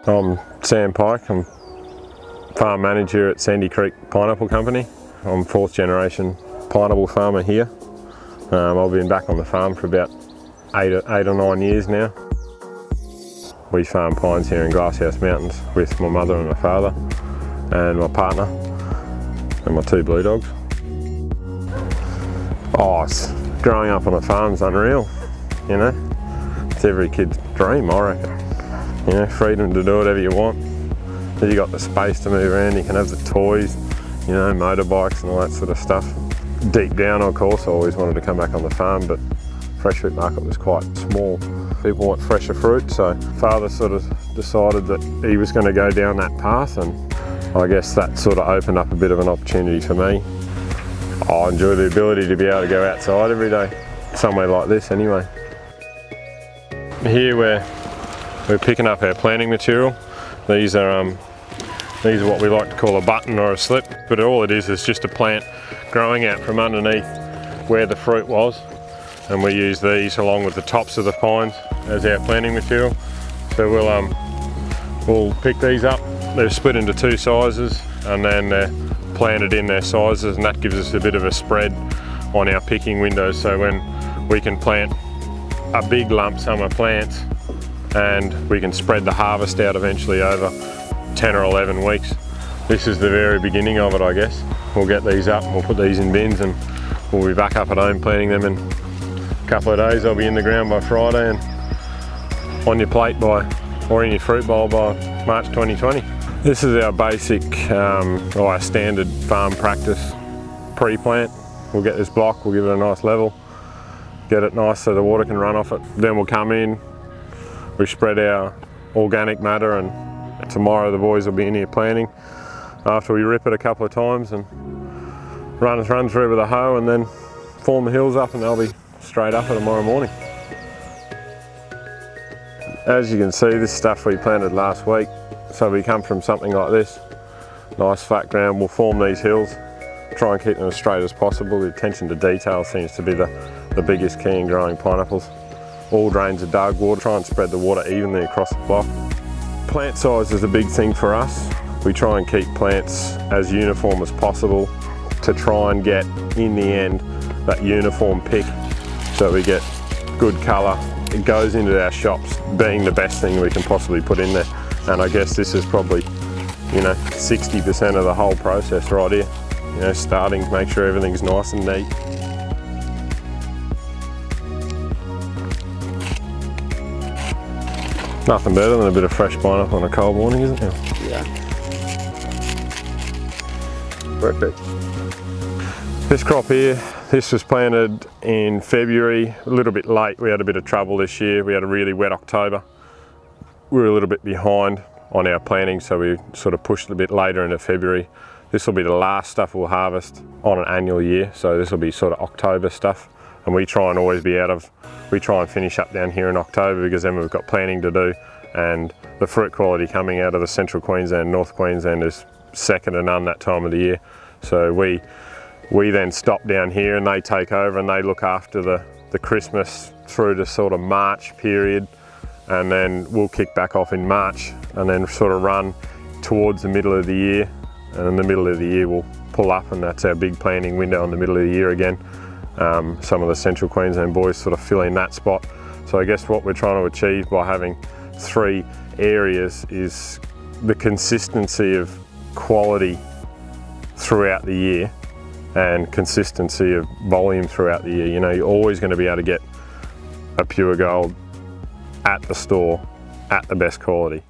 I'm Sam Pike. I'm farm manager at Sandy Creek Pineapple Company. I'm fourth generation pineapple farmer here. I've been back on the farm for about eight or 9 years now. We farm pines here in Glasshouse Mountains with my mother and my father and my partner and my two blue dogs. Oh, growing up on a farm's unreal, you know. It's every kid's dream, I reckon. You know, freedom to do whatever you want. You got the space to move around, you can have the toys, you know, motorbikes and all that sort of stuff. Deep down, of course, I always wanted to come back on the farm, but fresh fruit market was quite small. People want fresher fruit, so father sort of decided that he was going to go down that path, and I guess that sort of opened up a bit of an opportunity for me. I enjoy the ability to be able to go outside every day, somewhere like this anyway. Here we're picking up our planting material. These are what we like to call a button or a slip, but all it is just a plant growing out from underneath where the fruit was, and we use these along with the tops of the pines as our planting material. So we'll pick these up. They're split into two sizes and then they're planted in their sizes, and that gives us a bit of a spread on our picking windows, so when we can plant a big lump sum of plants and we can spread the harvest out eventually over 10 or 11 weeks. This is the very beginning of it, I guess. We'll get these up and we'll put these in bins, and we'll be back up at home planting them in a couple of days. They'll be in the ground by Friday and on your plate or in your fruit bowl by March 2020. This is our basic, or our standard farm practice pre-plant. We'll get this block, we'll give it a nice level, get it nice so the water can run off it. Then we'll come in, we spread our organic matter, and tomorrow the boys will be in here planting after we rip it a couple of times and run through with a hoe, and then form the hills up, and they'll be straight up tomorrow morning. As you can see, this stuff we planted last week, so we come from something like this, nice flat ground. We'll form these hills, try and keep them as straight as possible. The attention to detail seems to be the biggest key in growing pineapples. All drains are dug, water, try and spread the water evenly across the block. Plant size is a big thing for us. We try and keep plants as uniform as possible to try and get, in the end, that uniform pick, so we get good colour. It goes into our shops being the best thing we can possibly put in there. And I guess this is probably, you know, 60% of the whole process right here. You know, starting to make sure everything's nice and neat. Nothing better than a bit of fresh pineapple on a cold morning, isn't it? Yeah. Perfect. This crop here, this was planted in February, a little bit late. We had a bit of trouble this year. We had a really wet October. We were a little bit behind on our planting, so we sort of pushed a bit later into February. This will be the last stuff we'll harvest on an annual year, so this will be sort of October stuff. And we try and always we try and finish up down here in October, because then we've got planting to do, and the fruit quality coming out of the Central Queensland, North Queensland is second to none that time of the year. So we then stop down here and they take over and they look after the Christmas through to sort of March period, and then we'll kick back off in March and then sort of run towards the middle of the year, and in the middle of the year we'll pull up, and that's our big planting window in the middle of the year again. Some of the Central Queensland boys sort of fill in that spot. So I guess what we're trying to achieve by having 3 areas is the consistency of quality throughout the year and consistency of volume throughout the year. You know, you're always going to be able to get a pure gold at the store at the best quality.